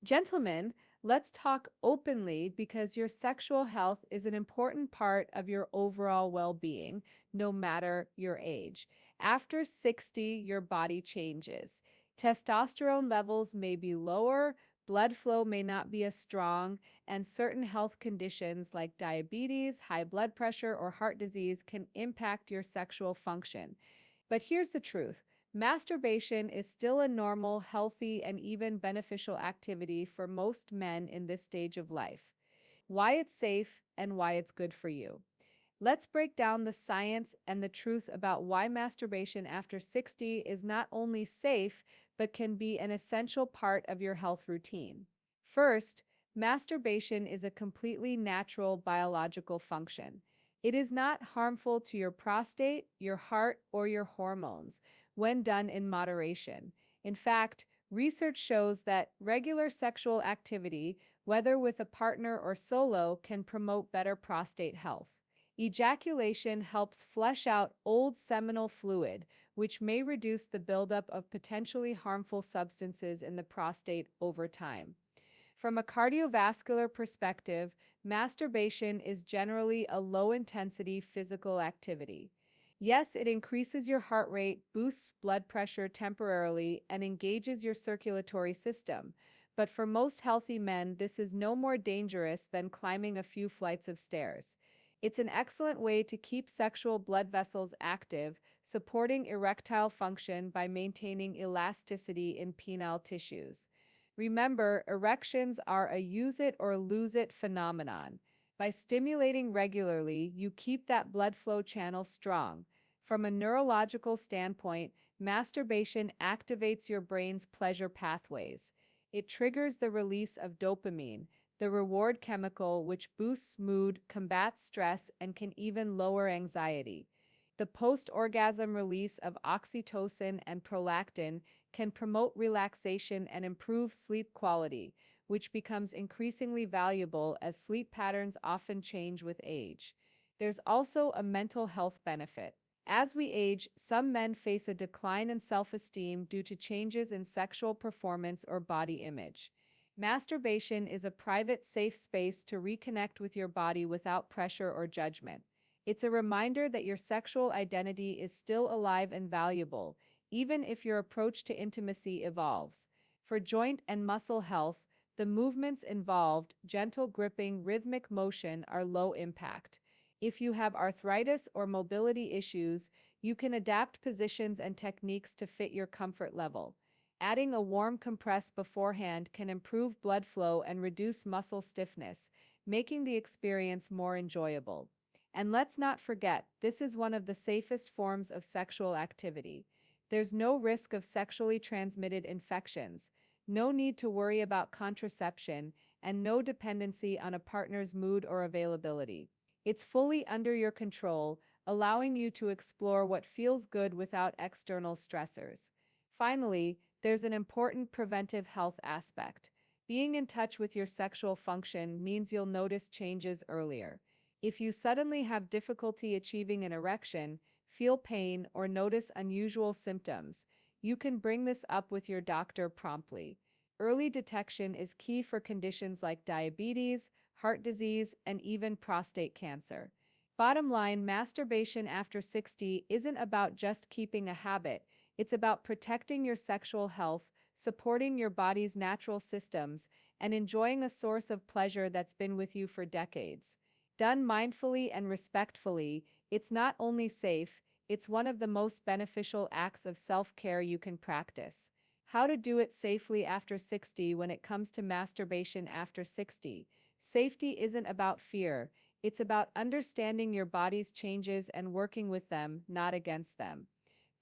Gentlemen, let's talk openly because your sexual health is an important part of your overall well being, no matter your age. After 60, your body changes. Testosterone levels may be lower, blood flow may not be as strong, and certain health conditions like diabetes, high blood pressure, or heart disease can impact your sexual function. But here's the truth. Masturbation is still a normal, healthy, and even beneficial activity for most men in this stage of life. Why it's safe and why it's good for you. Let's break down the science and the truth about why masturbation after 60 is not only safe, but can be an essential part of your health routine. First, masturbation is a completely natural biological function. It is not harmful to your prostate, your heart, or your hormones when done in moderation. In fact, research shows that regular sexual activity, whether with a partner or solo, can promote better prostate health. Ejaculation helps flush out old seminal fluid, which may reduce the buildup of potentially harmful substances in the prostate over time. From a cardiovascular perspective, masturbation is generally a low intensity physical activity. Yes, it increases your heart rate, boosts blood pressure temporarily, and engages your circulatory system. But for most healthy men, this is no more dangerous than climbing a few flights of stairs. It's an excellent way to keep sexual blood vessels active, supporting erectile function by maintaining elasticity in penile tissues. Remember, erections are a use it or lose it phenomenon. By stimulating regularly, you keep that blood flow channel strong. From a neurological standpoint, masturbation activates your brain's pleasure pathways. It triggers the release of dopamine, the reward chemical which boosts mood, combats stress, and can even lower anxiety. The post orgasm release of oxytocin and prolactin can promote relaxation and improve sleep quality, which becomes increasingly valuable as sleep patterns often change with age. There's also a mental health benefit. As we age, some men face a decline in self esteem due to changes in sexual performance or body image. Masturbation is a private, safe space to reconnect with your body without pressure or judgment. It's a reminder that your sexual identity is still alive and valuable, even if your approach to intimacy evolves. For joint and muscle health, the movements involved, gentle gripping, rhythmic motion, are low impact. If you have arthritis or mobility issues, you can adapt positions and techniques to fit your comfort level. Adding a warm compress beforehand can improve blood flow and reduce muscle stiffness, making the experience more enjoyable. And let's not forget, this is one of the safest forms of sexual activity. There's no risk of sexually transmitted infections, no need to worry about contraception, and no dependency on a partner's mood or availability. It's fully under your control, allowing you to explore what feels good without external stressors. Finally, there's an important preventive health aspect. Being in touch with your sexual function means you'll notice changes earlier. If you suddenly have difficulty achieving an erection, feel pain, or notice unusual symptoms, you can bring this up with your doctor promptly. Early detection is key for conditions like diabetes, heart disease, and even prostate cancer. Bottom line, masturbation after 60 isn't about just keeping a habit, it's about protecting your sexual health, supporting your body's natural systems, and enjoying a source of pleasure that's been with you for decades. Done mindfully and respectfully, it's not only safe, it's one of the most beneficial acts of self care you can practice. How to do it safely after 60 when it comes to masturbation after 60. Safety isn't about fear, it's about understanding your body's changes and working with them, not against them.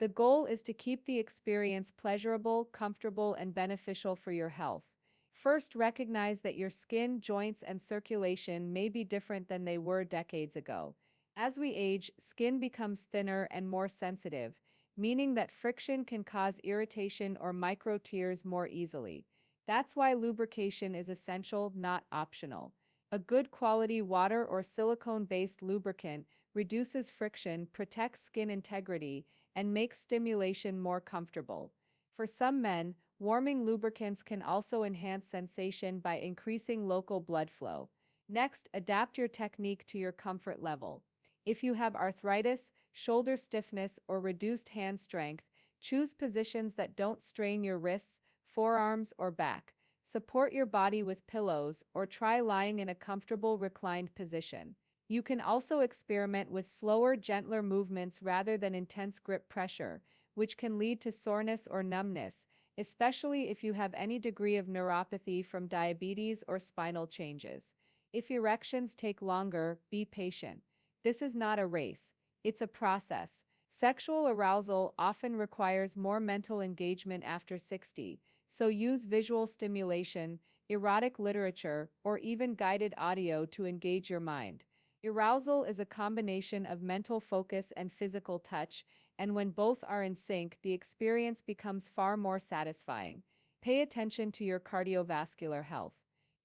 The goal is to keep the experience pleasurable, comfortable, and beneficial for your health. First, recognize that your skin, joints, and circulation may be different than they were decades ago. As we age, skin becomes thinner and more sensitive, meaning that friction can cause irritation or micro tears more easily. That's why lubrication is essential, not optional. A good quality water or silicone-based lubricant reduces friction, protects skin integrity, and makes stimulation more comfortable. For some men, Warming lubricants can also enhance sensation by increasing local blood flow. Next, adapt your technique to your comfort level. If you have arthritis, shoulder stiffness, or reduced hand strength, choose positions that don't strain your wrists, forearms, or back. Support your body with pillows or try lying in a comfortable reclined position. You can also experiment with slower, gentler movements rather than intense grip pressure, which can lead to soreness or numbness, especially if you have any degree of neuropathy from diabetes or spinal changes. If erections take longer, be patient. This is not a race, it's a process. Sexual arousal often requires more mental engagement after 60, so use visual stimulation, erotic literature, or even guided audio to engage your mind. Arousal is a combination of mental focus and physical touch, and when both are in sync, the experience becomes far more satisfying. Pay attention to your cardiovascular health.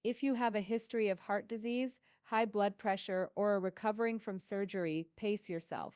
If you have a history of heart disease, high blood pressure, or are recovering from surgery, pace yourself.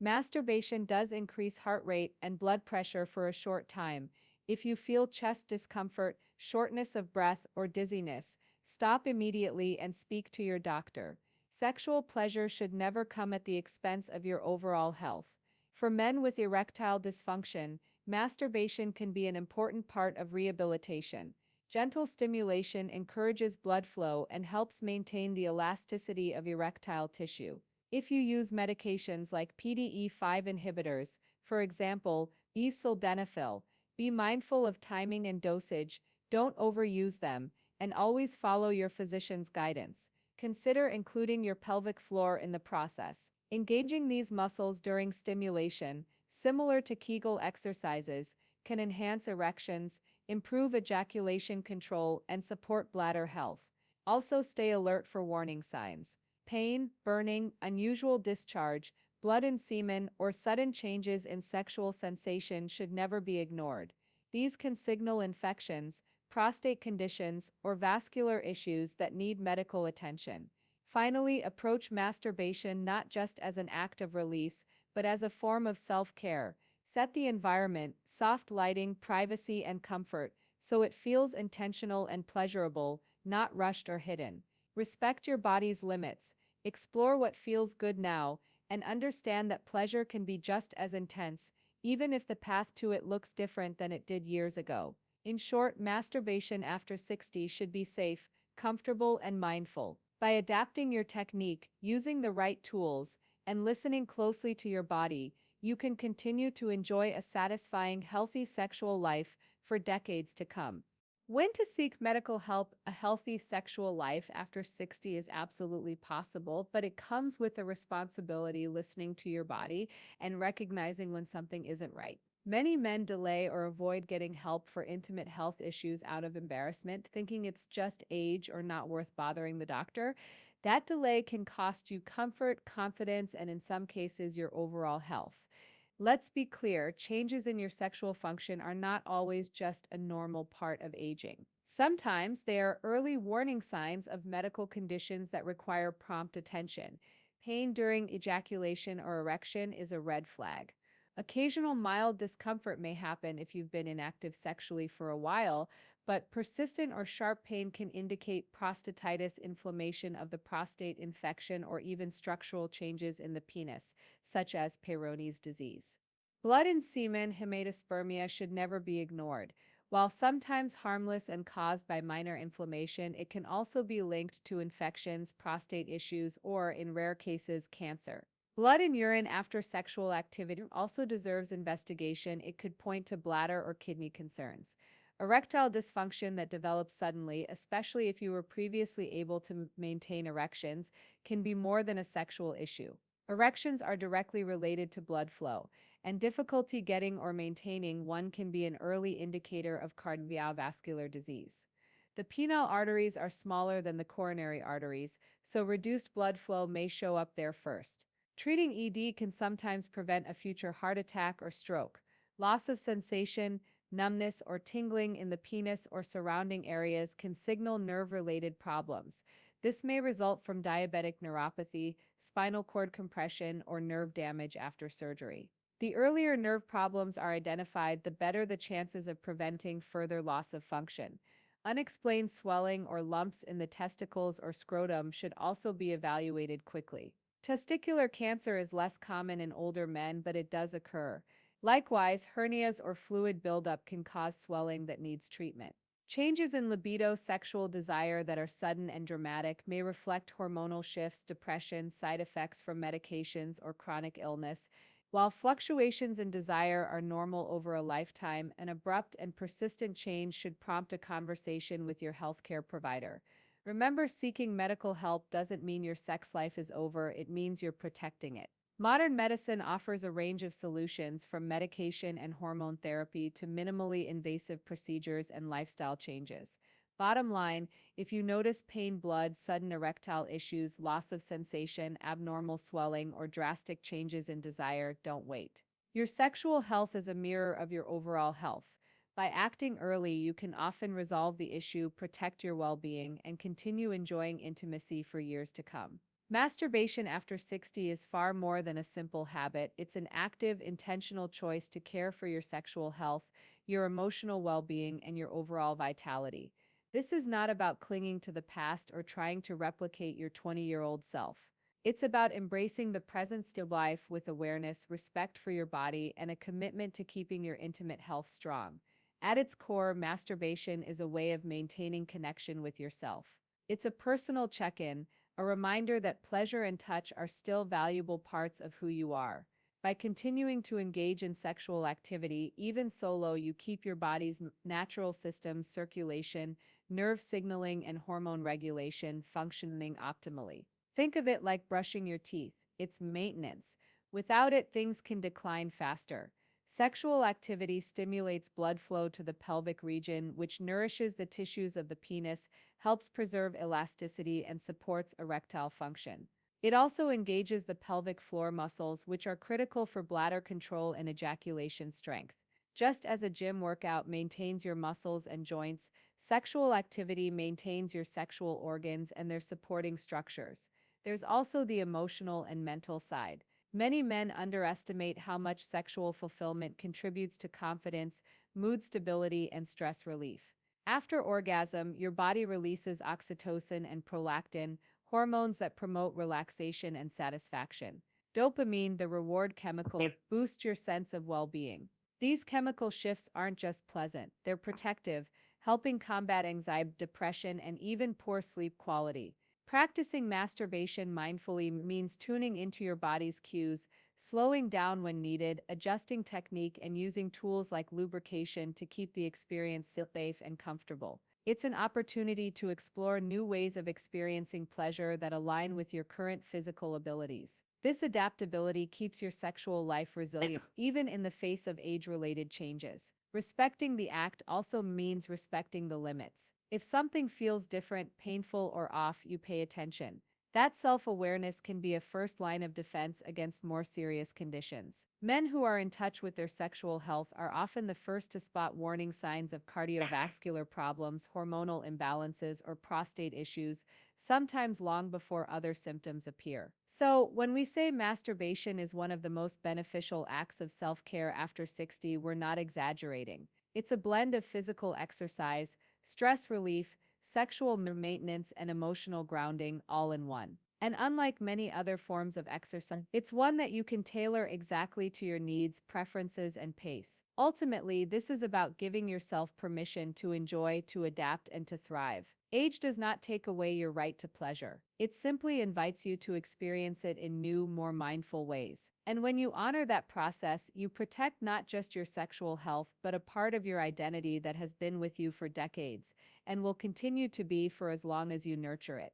Masturbation does increase heart rate and blood pressure for a short time. If you feel chest discomfort, shortness of breath, or dizziness, stop immediately and speak to your doctor. Sexual pleasure should never come at the expense of your overall health. For men with erectile dysfunction, masturbation can be an important part of rehabilitation. Gentle stimulation encourages blood flow and helps maintain the elasticity of erectile tissue. If you use medications like PDE5 inhibitors, for example, sildenafil, be mindful of timing and dosage, don't overuse them, and always follow your physician's guidance. Consider including your pelvic floor in the process. Engaging these muscles during stimulation, similar to Kegel exercises, can enhance erections, improve ejaculation control, and support bladder health. Also, stay alert for warning signs. Pain, burning, unusual discharge, blood and semen, or sudden changes in sexual sensation should never be ignored. These can signal infections, prostate conditions, or vascular issues that need medical attention. Finally, approach masturbation not just as an act of release, but as a form of self-care. Set the environment, soft lighting, privacy, and comfort, so it feels intentional and pleasurable, not rushed or hidden. Respect your body's limits. Explore what feels good now, and understand that pleasure can be just as intense, even if the path to it looks different than it did years ago. In short, masturbation after 60 should be safe, comfortable, and mindful. By adapting your technique, using the right tools, and listening closely to your body, you can continue to enjoy a satisfying, healthy sexual life for decades to come. When to seek medical help? A healthy sexual life after 60 is absolutely possible, but it comes with a responsibility listening to your body and recognizing when something isn't right. Many men delay or avoid getting help for intimate health issues out of embarrassment, thinking it's just age or not worth bothering the doctor. That delay can cost you comfort, confidence, and in some cases, your overall health. Let's be clear, changes in your sexual function are not always just a normal part of aging. Sometimes they are early warning signs of medical conditions that require prompt attention. Pain during ejaculation or erection is a red flag. Occasional mild discomfort may happen if you've been inactive sexually for a while, but persistent or sharp pain can indicate prostatitis, inflammation of the prostate, infection, or even structural changes in the penis, such as Peyronie's disease. Blood and semen hematospermia should never be ignored. While sometimes harmless and caused by minor inflammation, it can also be linked to infections, prostate issues, or, in rare cases, cancer. Blood in urine after sexual activity also deserves investigation. It could point to bladder or kidney concerns. Erectile dysfunction that develops suddenly, especially if you were previously able to maintain erections, can be more than a sexual issue. Erections are directly related to blood flow, and difficulty getting or maintaining one can be an early indicator of cardiovascular disease. The penile arteries are smaller than the coronary arteries, so reduced blood flow may show up there first. Treating ED can sometimes prevent a future heart attack or stroke. Loss of sensation, numbness, or tingling in the penis or surrounding areas can signal nerve-related problems. This may result from diabetic neuropathy, spinal cord compression, or nerve damage after surgery. The earlier nerve problems are identified, the better the chances of preventing further loss of function. Unexplained swelling or lumps in the testicles or scrotum should also be evaluated quickly. Testicular cancer is less common in older men, but it does occur. Likewise, hernias or fluid buildup can cause swelling that needs treatment. Changes in libido, sexual desire that are sudden and dramatic may reflect hormonal shifts, depression, side effects from medications, or chronic illness. While fluctuations in desire are normal over a lifetime, an abrupt and persistent change should prompt a conversation with your healthcare provider. Remember, seeking medical help doesn't mean your sex life is over, it means you're protecting it. Modern medicine offers a range of solutions from medication and hormone therapy to minimally invasive procedures and lifestyle changes. Bottom line, if you notice pain, blood, sudden erectile issues, loss of sensation, abnormal swelling, or drastic changes in desire, don't wait. Your sexual health is a mirror of your overall health. By acting early, you can often resolve the issue, protect your well-being, and continue enjoying intimacy for years to come. Masturbation after 60 is far more than a simple habit. It's an active, intentional choice to care for your sexual health, your emotional well-being, and your overall vitality. This is not about clinging to the past or trying to replicate your 20-year-old self. It's about embracing the present still life with awareness, respect for your body, and a commitment to keeping your intimate health strong. At its core, masturbation is a way of maintaining connection with yourself. It's a personal check-in, a reminder that pleasure and touch are still valuable parts of who you are. By continuing to engage in sexual activity, even solo, you keep your body's natural systems, circulation, nerve signaling, and hormone regulation functioning optimally. Think of it like brushing your teeth. It's maintenance. Without it, things can decline faster. Sexual activity stimulates blood flow to the pelvic region, which nourishes the tissues of the penis, helps preserve elasticity, and supports erectile function. It also engages the pelvic floor muscles, which are critical for bladder control and ejaculation strength. Just as a gym workout maintains your muscles and joints, sexual activity maintains your sexual organs and their supporting structures. There's also the emotional and mental side. Many men underestimate how much sexual fulfillment contributes to confidence, mood stability, and stress relief. After orgasm, your body releases oxytocin and prolactin, hormones that promote relaxation and satisfaction. Dopamine, the reward chemical, boosts your sense of well-being. These chemical shifts aren't just pleasant, they're protective, helping combat anxiety, depression, and even poor sleep quality. Practicing masturbation mindfully means tuning into your body's cues, slowing down when needed, adjusting technique, and using tools like lubrication to keep the experience safe and comfortable. It's an opportunity to explore new ways of experiencing pleasure that align with your current physical abilities. This adaptability keeps your sexual life resilient, even in the face of age-related changes. Respecting the act also means respecting the limits. If something feels different, painful, or off, you pay attention. That self-awareness can be a first line of defense against more serious conditions. Men who are in touch with their sexual health are often the first to spot warning signs of cardiovascular problems, hormonal imbalances, or prostate issues, sometimes long before other symptoms appear. So, when we say masturbation is one of the most beneficial acts of self-care after 60, we're not exaggerating. It's a blend of physical exercise, stress relief, sexual maintenance, and emotional grounding all in one. And unlike many other forms of exercise, it's one that you can tailor exactly to your needs, preferences, and pace. Ultimately, this is about giving yourself permission to enjoy, to adapt, and to thrive. Age does not take away your right to pleasure. It simply invites you to experience it in new, more mindful ways. And when you honor that process, you protect not just your sexual health, but a part of your identity that has been with you for decades and will continue to be for as long as you nurture it.